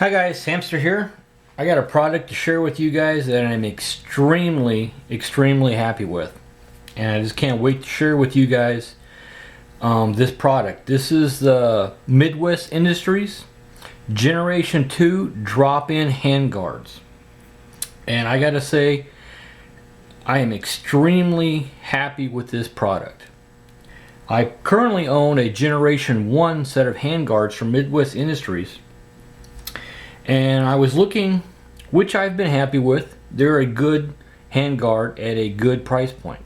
Hi guys, Hamster here. I got a product to share with you guys that I'm extremely happy with. And I just can't wait to share with you guys this product. This is the Midwest Industries Generation 2 drop-in handguards. And I gotta say, I am extremely happy with this product. I currently own a Generation 1 set of handguards from Midwest Industries. And I was looking, which I've been happy with. They're a good handguard at a good price point.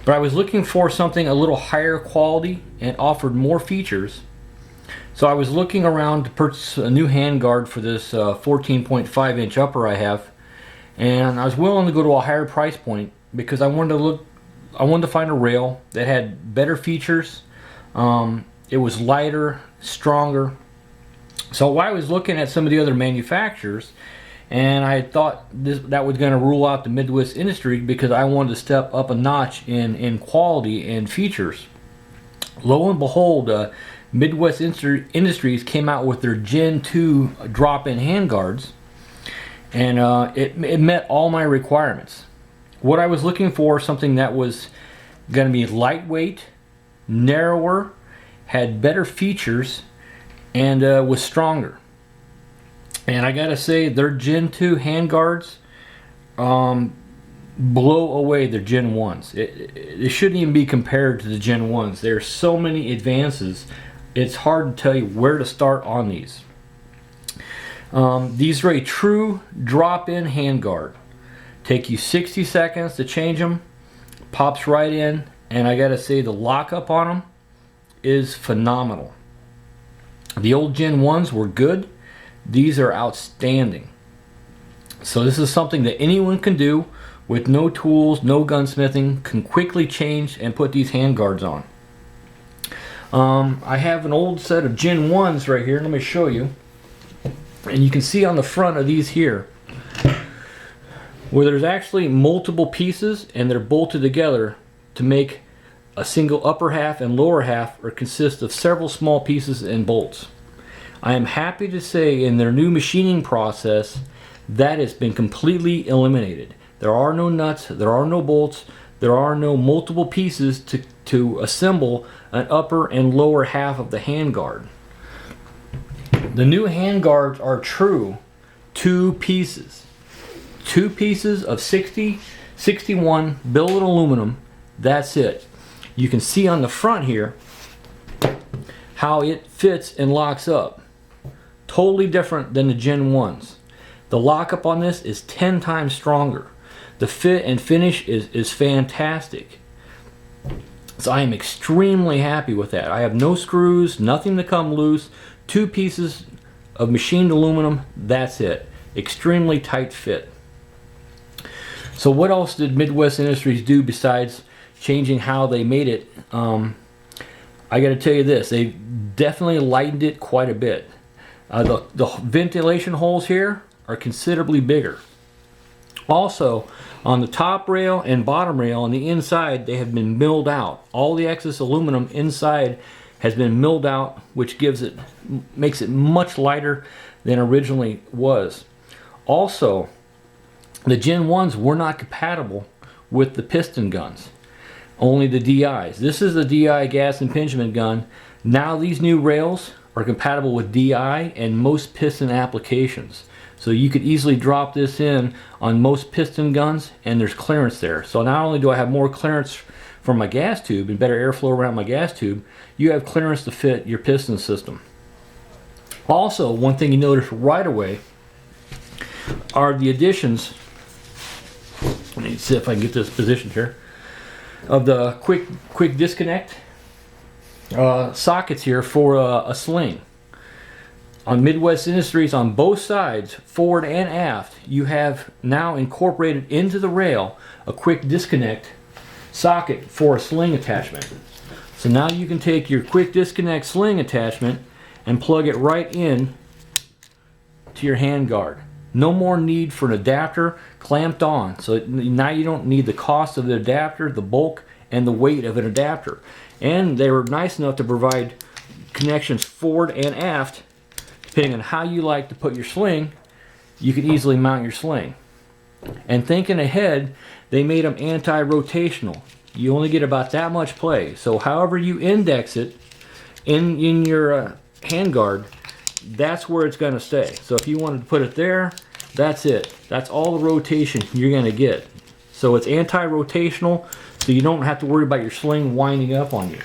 But I was looking for something a little higher quality and offered more features. So I was looking around to purchase a new handguard for this 14.5 inch upper I have. And I was willing to go to a higher price point because I wanted to find a rail that had better features. It was lighter, stronger. So while I was looking at some of the other manufacturers, and I thought that was going to rule out the Midwest Industry because I wanted to step up a notch in quality and features. Lo and behold, Midwest Industries came out with their Gen 2 drop-in handguards, and it met all my requirements. What I was looking for, something that was going to be lightweight, narrower, had better features, and was stronger. And I gotta say, their Gen 2 handguards blow away their Gen 1s. It shouldn't even be compared to the Gen 1s. There's so many advances, it's hard to tell you where to start on these. These are a true drop-in handguard. Take you 60 seconds to change them, pops right in, and I gotta say the lockup on them is phenomenal. The old Gen 1s were good. These are outstanding. So this is something that anyone can do with no tools, no gunsmithing, can quickly change and put these handguards on. I have an old set of Gen 1s right here. Let me show you. And you can see on the front of these here where there's actually multiple pieces and they're bolted together to make a single upper half and lower half, or consist of several small pieces and bolts. I am happy to say in their new machining process that has been completely eliminated. There are no nuts, there are no bolts, there are no multiple pieces to assemble an upper and lower half of the handguard. The new handguards are true two pieces of 61 billet aluminum. That's it. You can see on the front here how it fits and locks up. Totally different than the Gen 1s. The lockup on this is 10 times stronger. The fit and finish is fantastic. So I am extremely happy with that. I have no screws, nothing to come loose, two pieces of machined aluminum, that's it. Extremely tight fit. So what else did Midwest Industries do besides changing how they made it? I got to tell you this, they definitely lightened it quite a bit. The ventilation holes here are considerably bigger. Also, on the top rail and bottom rail on the inside, they have been milled out. All the excess aluminum inside has been milled out, which makes it much lighter than originally was. Also, the Gen 1s were not compatible with the piston guns. Only the DIs. This is the DI gas impingement gun. Now these new rails are compatible with DI and most piston applications. So you could easily drop this in on most piston guns and there's clearance there. So not only do I have more clearance from my gas tube and better airflow around my gas tube, you have clearance to fit your piston system. Also, one thing you notice right away are the additions. Let me see if I can get this positioned here. Of the quick disconnect sockets here for a sling. On Midwest Industries, on both sides, forward and aft, you have now incorporated into the rail a quick disconnect socket for a sling attachment. So now you can take your quick disconnect sling attachment and plug it right in to your handguard. No more need for an adapter clamped on. So now you don't need the cost of the adapter, the bulk, and the weight of an adapter. And they were nice enough to provide connections forward and aft depending on how you like to put your sling, you can easily mount your sling. And thinking ahead, they made them anti-rotational. You only get about that much play. So however you index it in your handguard, that's where it's going to stay. So if you wanted to put it there, that's it. That's all the rotation you're going to get. So it's anti-rotational, so you don't have to worry about your sling winding up on you.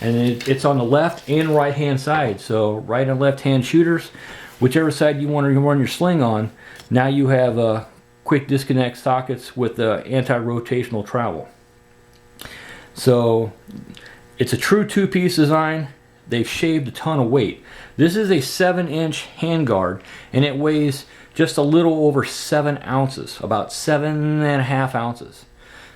And it's on the left and right hand side. So right and left hand shooters, whichever side you want to run your sling on, now you have quick disconnect sockets with anti-rotational travel. So it's a true two-piece design. They've shaved a ton of weight. This is a 7-inch handguard, and it weighs just a little over 7 ounces, about 7.5 ounces.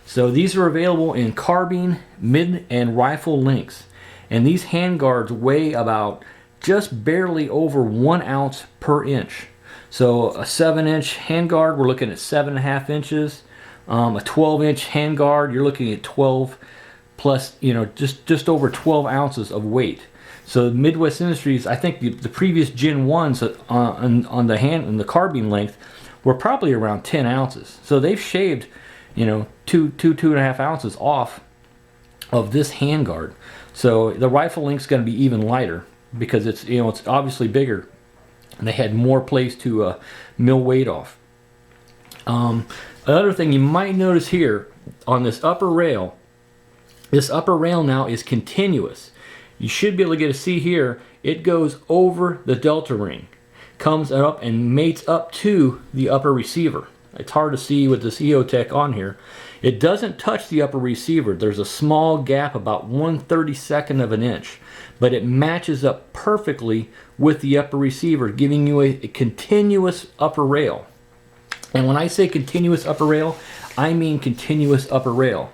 So these are available in carbine, mid, and rifle lengths. And these handguards weigh about just barely over 1 ounce per inch. So a 7-inch handguard, we're looking at 7.5 inches. A 12-inch handguard, you're looking at 12 plus, just over 12 ounces of weight. So Midwest Industries, I think the previous Gen 1s on the carbine length were probably around 10 ounces. So they've shaved, 2.5 ounces off of this handguard. So the rifle length's going to be even lighter because it's obviously bigger. And they had more place to mill weight off. Another thing you might notice here on this upper rail now is continuous. You should be able to see here, it goes over the delta ring, comes up and mates up to the upper receiver. It's hard to see with this EOTech on here. It doesn't touch the upper receiver. There's a small gap about 1/32 of an inch, but it matches up perfectly with the upper receiver, giving you a continuous upper rail. And when I say continuous upper rail, I mean continuous upper rail.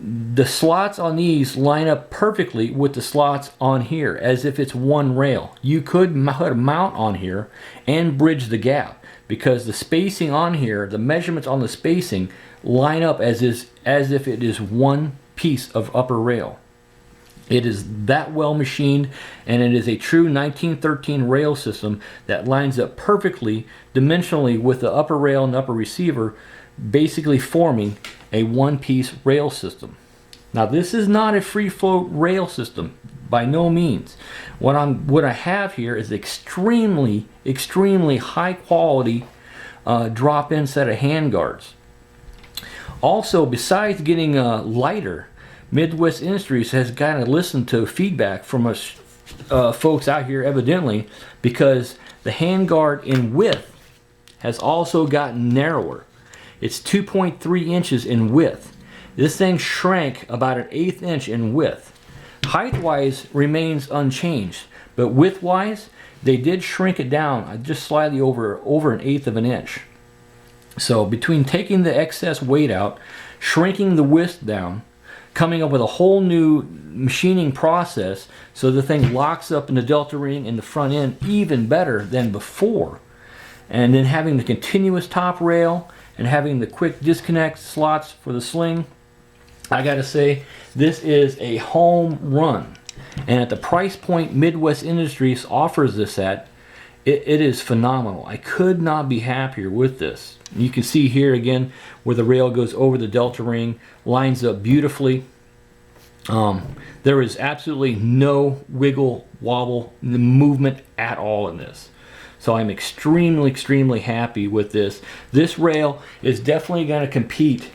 The slots on these line up perfectly with the slots on here, as if it's one rail. You could mount on here and bridge the gap, because the spacing on here, the measurements on the spacing, line up as if it is one piece of upper rail. It is that well machined, and it is a true 1913 rail system that lines up perfectly dimensionally with the upper rail and upper receiver, basically forming a one-piece rail system. Now this is not a free float rail system by no means. What I have here is extremely high quality drop-in set of handguards. Also, besides getting lighter, Midwest Industries has kind of listened to feedback from us folks out here, evidently, because the handguard in width has also gotten narrower. It's 2.3 inches in width. This thing shrank about 1/8 inch in width. Height-wise remains unchanged, but width-wise, they did shrink it down just slightly over 1/8 of an inch. So between taking the excess weight out, shrinking the width down, coming up with a whole new machining process so the thing locks up in the delta ring in the front end even better than before, and then having the continuous top rail and having the quick disconnect slots for the sling, I gotta say, this is a home run. And at the price point Midwest Industries offers this at, it is phenomenal. I could not be happier with this. You can see here again where the rail goes over the delta ring, lines up beautifully. There is absolutely no wiggle, wobble, movement at all in this. So I'm extremely happy with this. This rail is definitely going to compete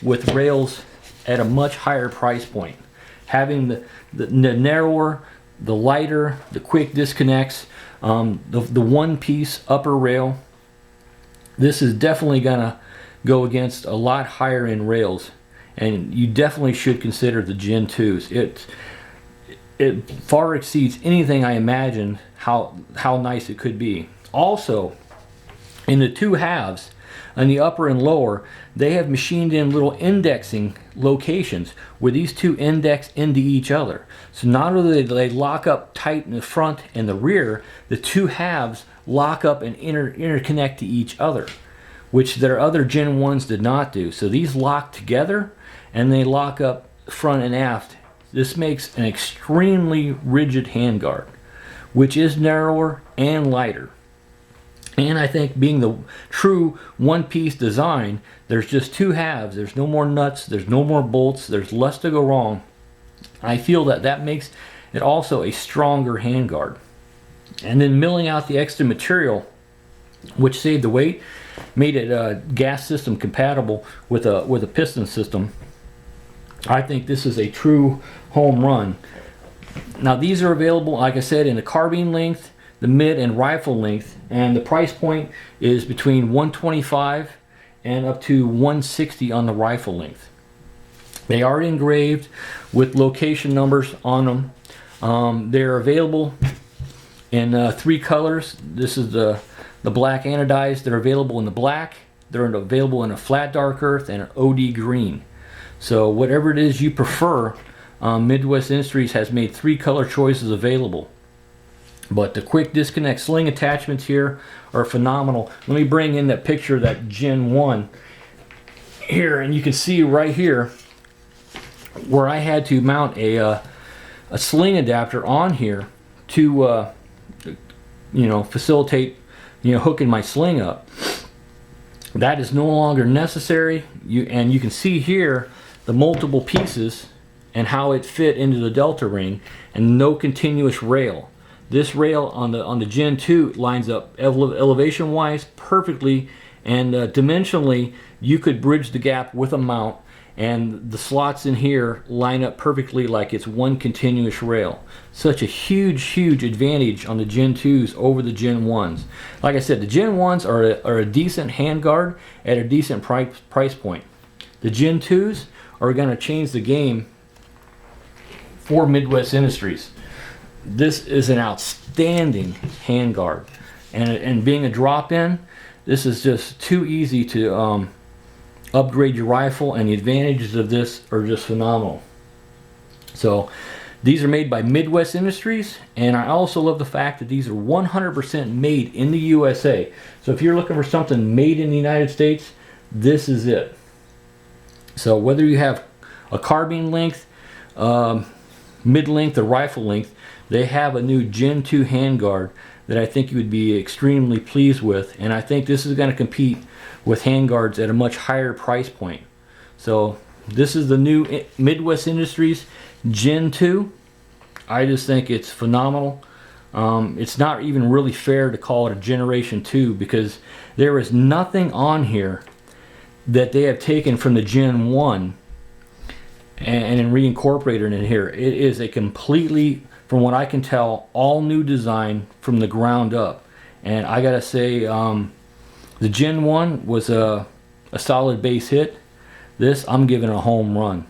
with rails at a much higher price point. Having the narrower, the lighter, the quick disconnects, the one-piece upper rail, this is definitely going to go against a lot higher end rails, and you definitely should consider the Gen 2s. It far exceeds anything I imagined how nice it could be. Also, in the two halves, on the upper and lower, they have machined in little indexing locations where these two index into each other. So not only do they lock up tight in the front and the rear, the two halves lock up and interconnect to each other, which their other Gen 1s did not do. So these lock together and they lock up front and aft. This makes an extremely rigid handguard, which is narrower and lighter. And I think being the true one-piece design, there's just two halves. There's no more nuts, there's no more bolts, there's less to go wrong. I feel that that makes it also a stronger handguard. And then milling out the extra material, which saved the weight, made it gas system compatible with a piston system. I think this is a true home run. Now these are available, like I said, in the carbine length, the mid and rifle length, and the price point is between $125 and up to $160 on the rifle length. They are engraved with location numbers on them. They're available in 3 colors. This is the black anodized. They're available in the black, they're available in a flat dark earth, and an OD green. So whatever it is you prefer, Midwest Industries has made 3 color choices available. But the quick disconnect sling attachments here are phenomenal. Let me bring in that picture of that Gen 1 here, and you can see right here where I had to mount a sling adapter on here to facilitate hooking my sling up. That is no longer necessary. And you can see here the multiple pieces and how it fit into the delta ring, and no continuous rail. This rail on the Gen 2 lines up elevation wise perfectly, and dimensionally you could bridge the gap with a mount, and the slots in here line up perfectly like it's one continuous rail. Such a huge advantage on the Gen 2s over the Gen 1s. Like I said, the Gen 1s are a decent handguard at a decent price point. The Gen 2s are going to change the game for Midwest Industries. This is an outstanding handguard, and being a drop-in, this is just too easy to upgrade your rifle, and the advantages of this are just phenomenal. So these are made by Midwest Industries, and I also love the fact that these are 100% made in the USA. So if you're looking for something made in the United States, this is it. So whether you have a carbine length, mid-length, or rifle length, they have a new Gen 2 handguard that I think you would be extremely pleased with, and I think this is going to compete with handguards at a much higher price point. So this is the new Midwest Industries Gen 2. I just think it's phenomenal. It's not even really fair to call it a Generation 2, because there is nothing on here that they have taken from the Gen 1 and reincorporated in here. It is a completely, from what I can tell, all new design from the ground up. And I gotta say, the Gen 1 was a solid base hit. This, I'm giving a home run.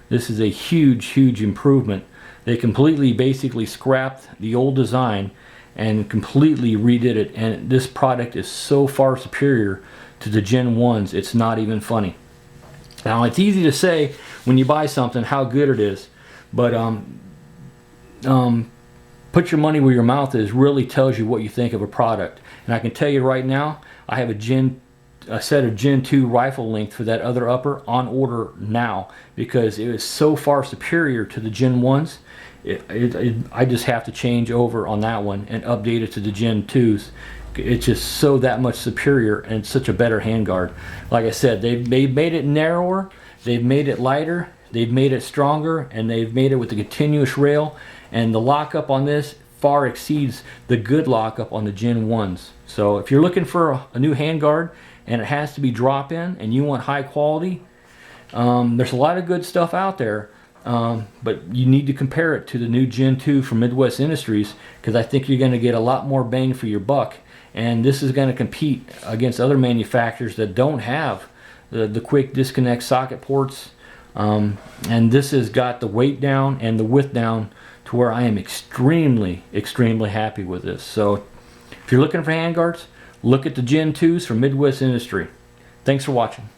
This is a huge improvement. They completely basically scrapped the old design and completely redid it, and this product is so far superior to the Gen 1s, it's not even funny. Now, it's easy to say when you buy something how good it is, but put your money where your mouth is really tells you what you think of a product. And I can tell you right now, I have a set of Gen 2 rifle length for that other upper on order now, because it is so far superior to the Gen 1s. I just have to change over on that one and update it to the Gen 2s. It's just so that much superior and such a better handguard. Like I said, they've made it narrower, they've made it lighter, they've made it stronger, and they've made it with the continuous rail, and the lockup on this far exceeds the good lockup on the Gen 1s. So if you're looking for a new handguard and it has to be drop-in and you want high quality, there's a lot of good stuff out there, but you need to compare it to the new Gen 2 from Midwest Industries, because I think you're going to get a lot more bang for your buck. And this is going to compete against other manufacturers that don't have the quick disconnect socket ports. And this has got the weight down and the width down to where I am extremely happy with this. So if you're looking for handguards, look at the Gen 2s from Midwest Industry. Thanks for watching.